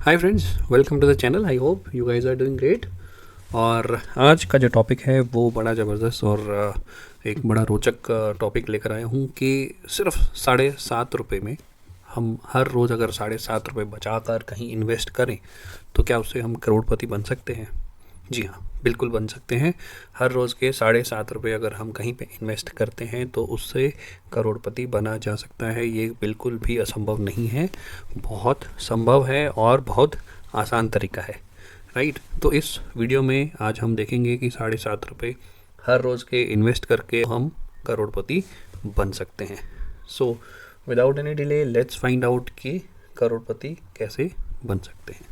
Hi friends, welcome to the channel. I hope you guys are doing great. और आज का जो topic है वो बड़ा ज़बरदस्त और एक बड़ा रोचक टॉपिक लेकर आया हूँ कि सिर्फ ₹7.5 में हम हर रोज़ अगर ₹7.5 बचा कर कहीं इन्वेस्ट करें तो क्या उससे हम करोड़पति बन सकते हैं? जी हाँ, बिल्कुल बन सकते हैं। हर रोज़ के ₹7.5 अगर हम कहीं पे इन्वेस्ट करते हैं तो उससे करोड़पति बना जा सकता है। ये बिल्कुल भी असंभव नहीं है, बहुत संभव है और बहुत आसान तरीका है, राइट। तो इस वीडियो में आज हम देखेंगे कि ₹7.5 हर रोज़ के इन्वेस्ट करके हम करोड़पति बन सकते हैं। So without any delay let's find out कि करोड़पति कैसे बन सकते हैं।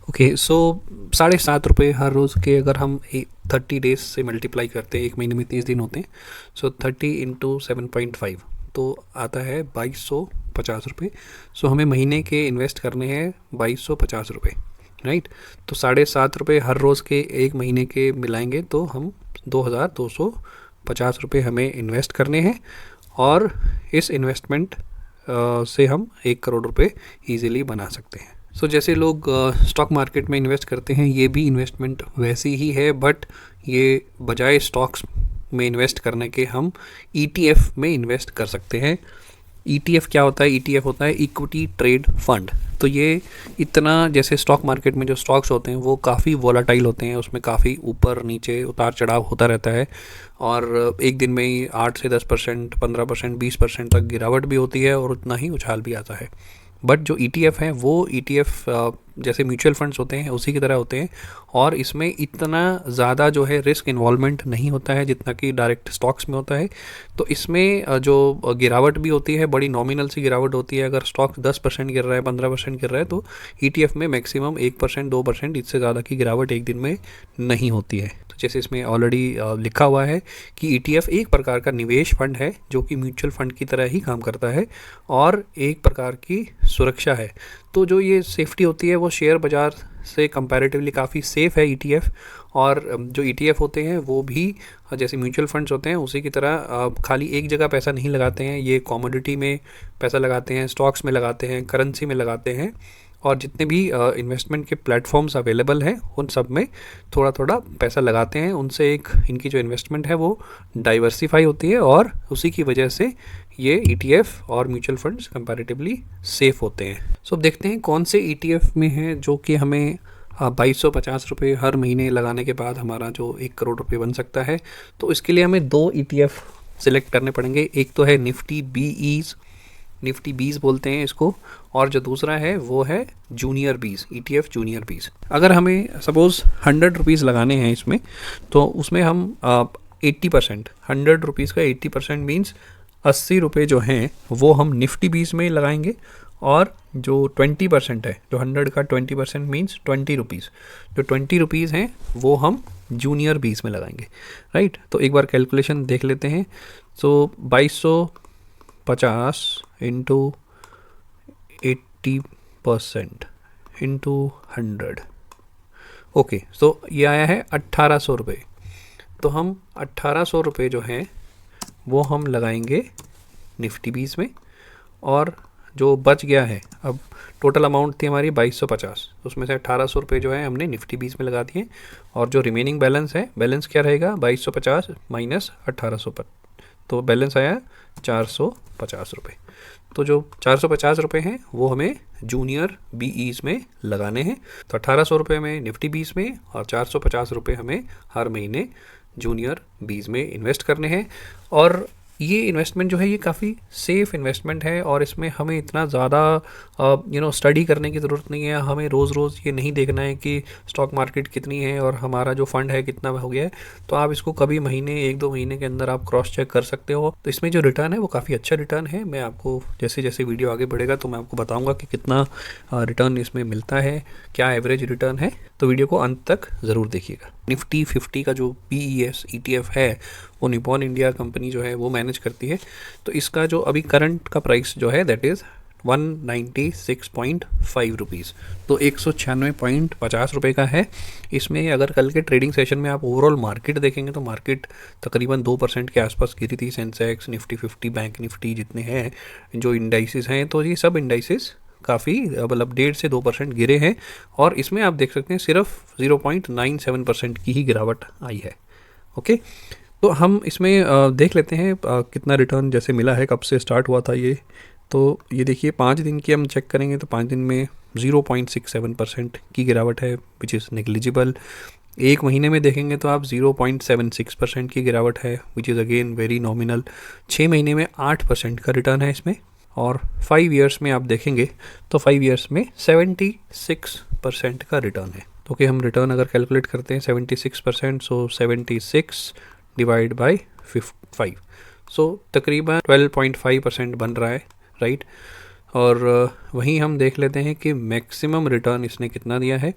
ओके, सो ₹7.5 हर रोज़ के अगर हम 30 डेज से मल्टीप्लाई करते हैं, एक महीने में 30 दिन होते हैं, सो 30 इंटू 7.5 तो आता है ₹2250। सो हमें महीने के इन्वेस्ट करने हैं ₹2250, राइट। तो ₹7.5 हर रोज़ के एक महीने के मिलाएंगे तो हम ₹2250 हमें इन्वेस्ट करने हैं और इस इन्वेस्टमेंट से हम ₹1 करोड़ ईजिली बना सकते हैं। सो जैसे लोग स्टॉक मार्केट में इन्वेस्ट करते हैं, ये भी इन्वेस्टमेंट वैसी ही है, बट ये बजाय स्टॉक्स में इन्वेस्ट करने के हम ETF में इन्वेस्ट कर सकते हैं। ETF क्या होता है? ETF होता है इक्विटी ट्रेड फंड। तो ये इतना, जैसे स्टॉक मार्केट में जो स्टॉक्स होते हैं वो काफ़ी वोलाटाइल होते हैं, उसमें काफ़ी ऊपर नीचे उतार चढ़ाव होता रहता है और एक दिन में ही 8 से 10%, 15%, 20% तक गिरावट भी होती है और उतना ही उछाल भी आता है। बट जो ETF है वो ETF जैसे म्यूचुअल फंड्स होते हैं उसी की तरह होते हैं और इसमें इतना ज़्यादा जो है रिस्क इन्वॉल्वमेंट नहीं होता है जितना कि डायरेक्ट स्टॉक्स में होता है। तो इसमें जो गिरावट भी होती है बड़ी नॉमिनल सी गिरावट होती है। अगर स्टॉक 10% गिर रहा है, 15% गिर रहा है तो ETF में मैक्सिमम 1%, 2%, इससे ज़्यादा की गिरावट एक दिन में नहीं होती है। तो जैसे इसमें ऑलरेडी लिखा हुआ है कि ETF एक प्रकार का निवेश फंड है जो कि म्यूचुअल फंड की तरह ही काम करता है और एक प्रकार की सुरक्षा है। तो जो ये सेफ्टी होती है वो शेयर बाज़ार से कंपैरेटिवली काफ़ी सेफ़ है ETF। और जो ETF होते हैं वो भी जैसे म्यूचुअल फंड्स होते हैं उसी की तरह खाली एक जगह पैसा नहीं लगाते हैं। ये कमोडिटी में पैसा लगाते हैं, स्टॉक्स में लगाते हैं, करेंसी में लगाते हैं और जितने भी इन्वेस्टमेंट के प्लेटफॉर्म्स अवेलेबल हैं उन सब में थोड़ा थोड़ा पैसा लगाते हैं। उनसे एक इनकी जो इन्वेस्टमेंट है वो डाइवर्सिफाई होती है और उसी की वजह से ये ETF और म्यूचुअल फंड्स कंपैरेटिवली सेफ़ होते हैं। सो अब देखते हैं कौन से ETF में है जो कि हमें ₹2250 हर महीने लगाने के बाद हमारा जो ₹1 करोड़ बन सकता है। तो इसके लिए हमें 2 ETF सिलेक्ट करने पड़ेंगे। एक तो है निफ्टी बीस बोलते हैं इसको, और जो दूसरा है वो है जूनियर बीस, ETF जूनियर बीस। अगर हमें सपोज़ ₹100 लगाने हैं इसमें तो उसमें हम 80%, ₹100 का 80% मीन्स ₹80 जो हैं वो हम निफ्टी बीस में लगाएंगे और जो 20% है, जो 100 का 20% मीन्स ₹20, जो ₹20 हैं वो हम जूनियर बीस में लगाएंगे, राइट। तो एक बार कैलकुलेशन देख लेते हैं। सो 2250 इंटू 80% इंटू 100, ओके। सो ये आया है ₹1800। तो हम ₹1800 जो हैं वो हम लगाएंगे निफ्टी बीस में और जो बच गया है, अब टोटल अमाउंट थी हमारी 2250, उसमें से ₹1800 जो है हमने निफ्टी बीस में लगा दिए और जो रिमेनिंग बैलेंस है, बैलेंस क्या रहेगा? 2250 माइनस 1800 तो बैलेंस आया ₹450। तो जो ₹450 हैं वो हमें जूनियर BEs में लगाने हैं। तो ₹1800 में निफ्टी बीस में और ₹450 हमें हर महीने जूनियर बीस में इन्वेस्ट करने हैं। और ये इन्वेस्टमेंट जो है ये काफ़ी सेफ़ इन्वेस्टमेंट है और इसमें हमें इतना ज़्यादा स्टडी करने की ज़रूरत नहीं है। हमें रोज़ रोज़ ये नहीं देखना है कि स्टॉक मार्केट कितनी है और हमारा जो फंड है कितना हो गया है। तो आप इसको कभी महीने, 1-2 महीने के अंदर आप क्रॉस चेक कर सकते हो। तो इसमें जो रिटर्न है वो काफ़ी अच्छा रिटर्न है। मैं आपको जैसे जैसे वीडियो आगे बढ़ेगा तो मैं आपको बताऊँगा कि कितना रिटर्न इसमें मिलता है, क्या एवरेज रिटर्न है। तो वीडियो को अंत तक ज़रूर देखिएगा। निफ्टी 50 का जो PES ETF है वो निपॉन इंडिया कंपनी जो है वो मैनेज करती है। तो इसका जो अभी करंट का प्राइस जो है दैट इज़ ₹196.5। तो ₹196.50 का है। इसमें अगर कल के ट्रेडिंग सेशन में आप ओवरऑल मार्केट देखेंगे तो मार्केट तकरीबन 2% के आसपास गिरी थी। सेंसेक्स, निफ्टी 50, बैंक निफ्टी जितने हैं जो इंडाइसिस हैं, तो ये सब इंडाइसिस काफ़ी मतलब 1.5 से 2% गिरे हैं, और इसमें आप देख सकते हैं सिर्फ 0.97% की ही गिरावट आई है। ओके, तो हम इसमें देख लेते हैं कितना रिटर्न जैसे मिला है, कब से स्टार्ट हुआ था ये। तो ये देखिए 5 दिन की हम चेक करेंगे तो 5 दिन में 0.67% की गिरावट है, विच इज़ नेग्लिजिबल। एक महीने में देखेंगे तो आप 0.76% की गिरावट है, which is again very nominal. 6 महीने में 8% का रिटर्न है इसमें, और 5 ईयर्स में आप देखेंगे तो 5 ईयर्स में 76% का रिटर्न है। तो कि हम रिटर्न अगर कैलकुलेट करते हैं 76%, सो 76 डिवाइड बाई 5, सो तकरीबन 12.5% बन रहा है, राइट। और वहीं हम देख लेते हैं कि मैक्सिमम रिटर्न इसने कितना दिया है,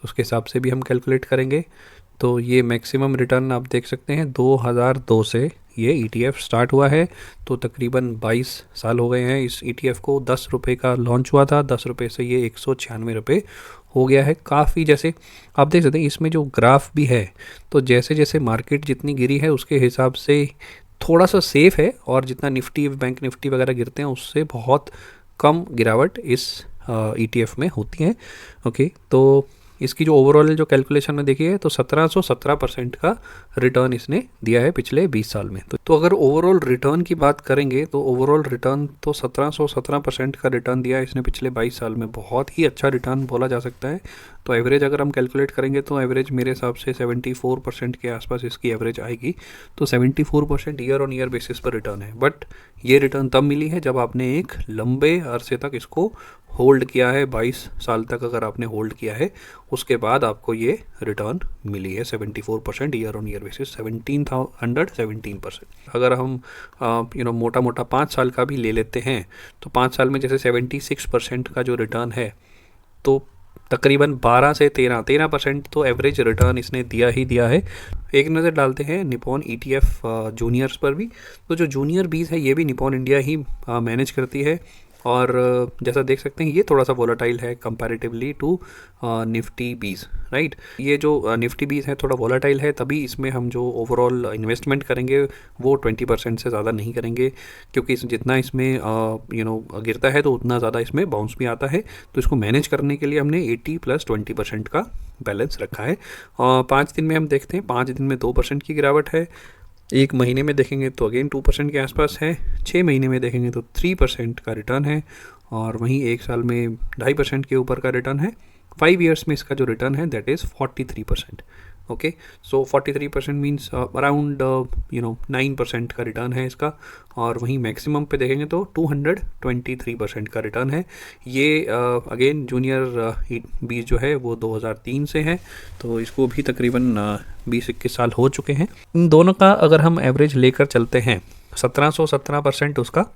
उसके हिसाब से भी हम कैलकुलेट करेंगे। तो ये मैक्सिमम रिटर्न आप देख सकते हैं 2002 से ये ETF स्टार्ट हुआ है, तो तकरीबन 22 साल हो गए हैं इस ETF को। 10 रुपये का लॉन्च हुआ था, 10 रुपये से ये 196 रुपये हो गया है। काफ़ी जैसे आप देख सकते हैं इसमें जो ग्राफ भी है, तो जैसे जैसे मार्केट जितनी गिरी है उसके हिसाब से थोड़ा सा सेफ़ है, और जितना निफ्टी, बैंक निफ्टी वगैरह गिरते हैं उससे बहुत कम गिरावट इस ETF में होती है। ओके, तो इसकी जो ओवरऑल जो कैलकुलेशन में देखिए तो 1717% का रिटर्न इसने दिया है पिछले 20 साल में। तो अगर ओवरऑल रिटर्न की बात करेंगे तो ओवरऑल रिटर्न तो 1717% का रिटर्न दिया है इसने पिछले 22 साल में, बहुत ही अच्छा रिटर्न बोला जा सकता है। तो एवरेज अगर हम कैलकुलेट करेंगे तो एवरेज मेरे हिसाब से 74% के आसपास इसकी एवरेज आएगी। तो 74% ईयर ऑन ईयर बेसिस पर रिटर्न है, बट ये रिटर्न तब मिली है जब आपने एक लंबे अरसे तक इसको होल्ड किया है। 22 साल तक अगर आपने होल्ड किया है उसके बाद आपको ये रिटर्न मिली है 74% ईयर ऑन ईयर बेसिस, 1717%। अगर हम मोटा मोटा 5 साल का भी ले लेते हैं तो 5 साल में जैसे 76% का जो रिटर्न है, तो तकरीबन 12 से 13% तो एवरेज रिटर्न इसने दिया ही दिया है। एक नज़र डालते हैं निपॉन ETF जूनियर्स पर भी। तो जो जूनियर बीज है ये भी निपॉन इंडिया ही मैनेज करती है, और जैसा देख सकते हैं ये थोड़ा सा वोलाटाइल है कंपैरेटिवली टू निफ्टी बीज, राइट। ये जो निफ्टी बीज है थोड़ा वोलाटाइल है, तभी इसमें हम जो ओवरऑल इन्वेस्टमेंट करेंगे वो 20% से ज़्यादा नहीं करेंगे, क्योंकि जितना इसमें गिरता है तो उतना ज़्यादा इसमें बाउंस भी आता है। तो इसको मैनेज करने के लिए हमने 80 + 20% का बैलेंस रखा है। 5 दिन में हम देखते हैं, 5 दिन में 2% की गिरावट है। एक महीने में देखेंगे तो अगेन 2% के आसपास है। 6 महीने में देखेंगे तो 3% का रिटर्न है, और वहीं एक साल में 2.5% के ऊपर का रिटर्न है। 5 ईयर्स में इसका जो रिटर्न है that is 43%। Okay, so 43% means around 9% का रिटर्न है इसका। और वहीं मैक्सिमम पे देखेंगे तो 223% का रिटर्न है। ये अगेन जूनियर बीज जो है वो 2003 से है, तो इसको भी तकरीबन 20-21 साल हो चुके हैं। इन दोनों का अगर हम एवरेज लेकर चलते हैं 1717% उसका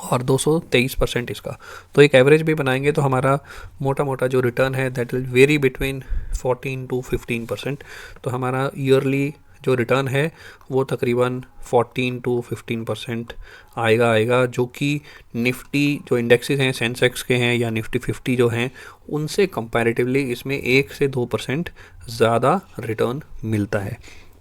और 223% इसका, तो एक एवरेज भी बनाएंगे तो हमारा मोटा मोटा जो रिटर्न है that will very between 14 to 15%। तो हमारा ईयरली जो रिटर्न है वो तकरीबन 14 to 15% आएगा, जो कि निफ्टी जो इंडेक्सेस हैं सेंसेक्स के हैं या निफ्टी 50 जो हैं उनसे कंपैरेटिवली इसमें 1 से 2% ज़्यादा रिटर्न मिलता है।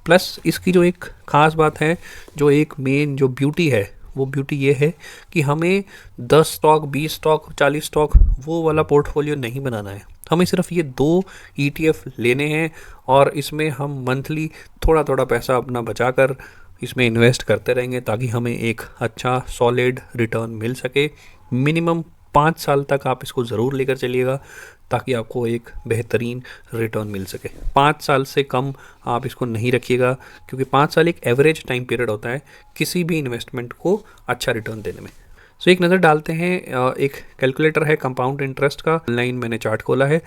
प्लस इसकी जो एक ख़ास बात है, जो एक मेन जो ब्यूटी है वो ब्यूटी ये है कि हमें 10 स्टॉक, 20 स्टॉक, 40 स्टॉक वो वाला पोर्टफोलियो नहीं बनाना है। हमें सिर्फ ये 2 ETF लेने हैं, और इसमें हम मंथली थोड़ा थोड़ा पैसा अपना बचाकर इसमें इन्वेस्ट करते रहेंगे ताकि हमें एक अच्छा सॉलिड रिटर्न मिल सके। मिनिमम 5 साल तक आप इसको ज़रूर लेकर चलिएगा ताकि आपको एक बेहतरीन रिटर्न मिल सके। 5 साल से कम आप इसको नहीं रखिएगा, क्योंकि 5 साल एक एवरेज टाइम पीरियड होता है किसी भी इन्वेस्टमेंट को अच्छा रिटर्न देने में। सो एक नज़र डालते हैं, एक कैलकुलेटर है कंपाउंड इंटरेस्ट का, ऑनलाइन मैंने चार्ट खोला है।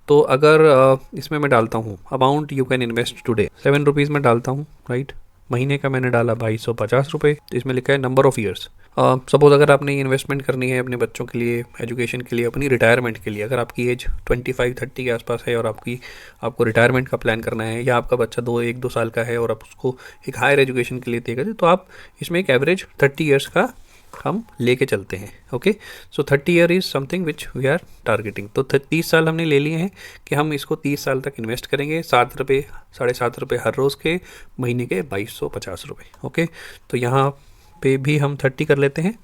तो अगर इसमें मैं डालता हूँ amount you can invest today, 7 rupees में डालता हूँ, राइट। महीने का मैंने डाला 2250 रुपये। इसमें लिखा है नंबर ऑफ़ ईयर्स। सपोज़ अगर आपने इन्वेस्टमेंट करनी है अपने बच्चों के लिए, एजुकेशन के लिए, अपनी रिटायरमेंट के लिए, अगर आपकी एज 25-30 के आसपास है और आपको रिटायरमेंट का प्लान करना है, या आपका बच्चा 1-2 साल का है और आप उसको एक हायर एजुकेशन के लिए देगा, तो आप इसमें एक एवरेज 30 ईयर्स का हम लेके चलते हैं। Okay, so 30 year is something which we are targeting. तो 30 साल हमने ले लिए हैं कि हम इसको 30 साल तक इन्वेस्ट करेंगे। 7 रुपये, 7.5 रुपये हर रोज़ के, महीने के 2250 रुपये। ओके, तो यहाँ पे भी हम 30 कर लेते हैं।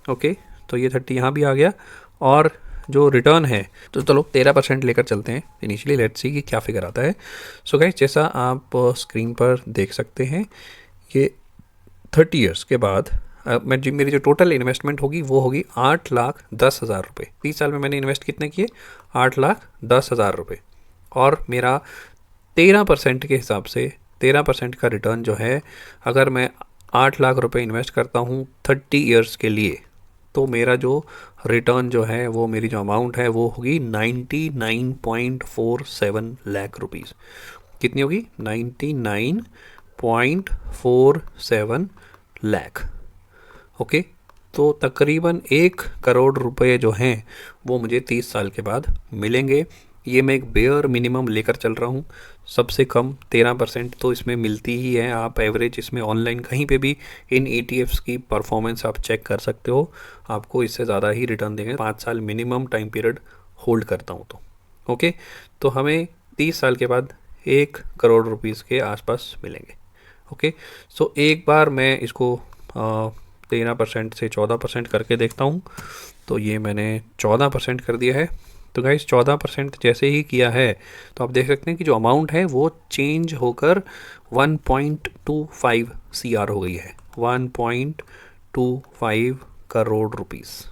ओके, तो ये 30 यहाँ भी आ गया, और जो रिटर्न है तो चलो 13% लेकर चलते हैं इनिशियली, लेट्स सी कि क्या फिगर आता है। सो गाइस, जैसा आप स्क्रीन पर देख सकते हैं, ये 30 ईयर्स के बाद मेरी जो टोटल इन्वेस्टमेंट होगी वो होगी 8,10,000 रुपये। 30 साल में मैंने इन्वेस्ट कितने किए? 8,10,000 रुपये। और मेरा 13% के हिसाब से 13% का रिटर्न जो है, अगर मैं 8 लाख रुपए इन्वेस्ट करता हूँ 30 ईयर्स के लिए, तो मेरा जो रिटर्न जो है वो, मेरी जो अमाउंट है वो होगी 99.47 लाख रुपीज़। कितनी होगी? 99.47 लाख। ओके, तो तकरीबन 1 करोड़ रुपए जो हैं वो मुझे 30 साल के बाद मिलेंगे। ये मैं एक बेयर मिनिमम लेकर चल रहा हूँ। सबसे कम 13% तो इसमें मिलती ही है। आप एवरेज इसमें ऑनलाइन कहीं पे भी इन ETFs की परफॉर्मेंस आप चेक कर सकते हो, आपको इससे ज़्यादा ही रिटर्न देंगे। 5 साल मिनिमम टाइम पीरियड होल्ड करता हूँ तो ओके, तो हमें 30 साल के बाद 1 करोड़ रुपीज़ के आसपास मिलेंगे। ओके, सो एक बार मैं इसको 13% से 14% करके देखता हूँ। तो ये मैंने 14% कर दिया है। तो गाइस 14% जैसे ही किया है तो आप देख सकते हैं कि जो अमाउंट है वो चेंज होकर 1.25 CR हो गई है। 1.25 करोड़ रुपीस।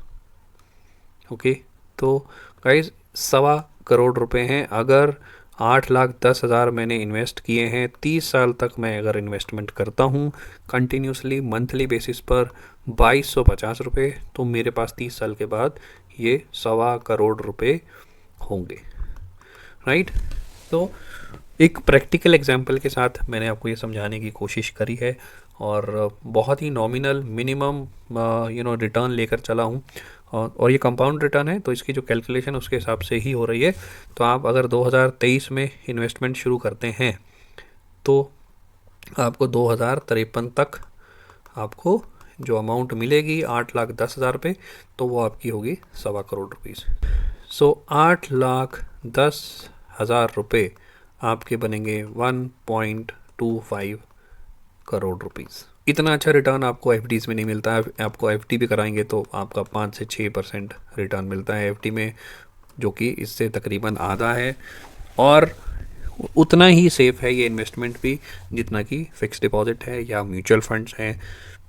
ओके, तो गाइस 1.25 करोड़ रुपए हैं। अगर 8,10,000 मैंने इन्वेस्ट किए हैं, 30 साल तक मैं अगर इन्वेस्टमेंट करता हूँ कंटिन्यूसली मंथली बेसिस पर 2250 रुपये, तो मेरे पास 30 साल के बाद ये 1.25 करोड़ रुपए होंगे। राइट, तो एक प्रैक्टिकल एग्जांपल के साथ मैंने आपको ये समझाने की कोशिश करी है, और बहुत ही नॉमिनल मिनिमम रिटर्न लेकर चला हूँ। और ये कंपाउंड रिटर्न है, तो इसकी जो कैलकुलेशन उसके हिसाब से ही हो रही है। तो आप अगर 2023 में इन्वेस्टमेंट शुरू करते हैं तो आपको 2053 तक आपको जो अमाउंट मिलेगी 8,10,000 रुपये, तो वो आपकी होगी 1.25 करोड़ रुपीज़। सो 8,10,000 रुपये आपके बनेंगे 1.25 करोड़ रुपीज़। इतना अच्छा रिटर्न आपको FDs में नहीं मिलता है। आपको FD भी कराएंगे तो आपका 5 से 6% रिटर्न मिलता है FD में, जो कि इससे तकरीबन आधा है, और उतना ही सेफ है ये इन्वेस्टमेंट भी जितना कि फिक्स डिपॉजिट है या म्यूचुअल फंड्स हैं।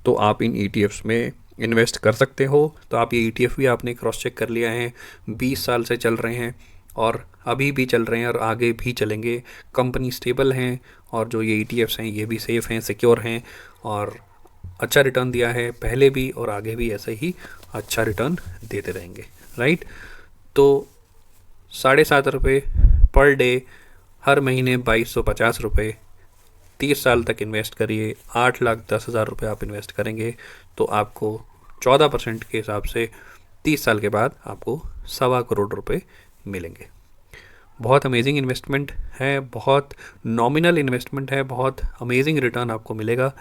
तो आप इन ETFs में इन्वेस्ट कर सकते हो। तो आप ये ETF भी आपने क्रॉस चेक कर लिया है, 20 साल से चल रहे हैं और अभी भी चल रहे हैं और आगे भी चलेंगे। कंपनी स्टेबल हैं और जो ये ETFs हैं ये भी सेफ़ हैं, सिक्योर हैं और अच्छा रिटर्न दिया है पहले भी और आगे भी ऐसे ही अच्छा रिटर्न देते रहेंगे। राइट, तो 7.5 रुपये पर डे, हर महीने 2250 रुपये, 30 साल तक इन्वेस्ट करिए। 8,10,000 रुपये आप इन्वेस्ट करेंगे तो आपको 14% के हिसाब से 30 साल के बाद आपको 1.25 करोड़ रुपये मिलेंगे। बहुत अमेजिंग इन्वेस्टमेंट है, बहुत नॉमिनल इन्वेस्टमेंट है, बहुत अमेजिंग रिटर्न आपको मिलेगा।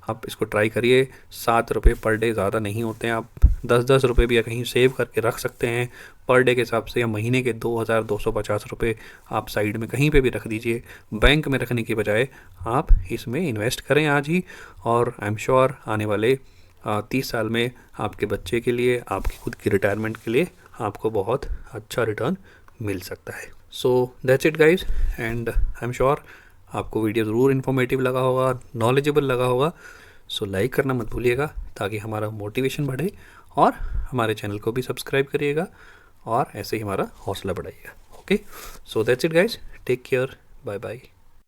आप इसको ट्राई करिए। 7 रुपये पर डे ज़्यादा नहीं होते हैं। आप 10-10 रुपये भी कहीं सेव करके रख सकते हैं पर डे के हिसाब से, या महीने के 2,250 रुपये आप साइड में कहीं पे भी रख दीजिए। बैंक में रखने की बजाय आप इसमें इन्वेस्ट करें आज ही, और आई एम श्योर आने वाले 30 साल में आपके बच्चे के लिए, आपकी खुद की रिटायरमेंट के लिए आपको बहुत अच्छा रिटर्न मिल सकता है। सो that's it guys, and I am sure आपको वीडियो ज़रूर इन्फॉर्मेटिव लगा होगा, नॉलेजेबल लगा होगा। सो लाइक करना मत भूलिएगा ताकि हमारा मोटिवेशन बढ़े, और हमारे चैनल को भी सब्सक्राइब करिएगा और ऐसे ही हमारा हौसला बढ़ाइएगा। Okay, so that's it guys, take care, bye bye.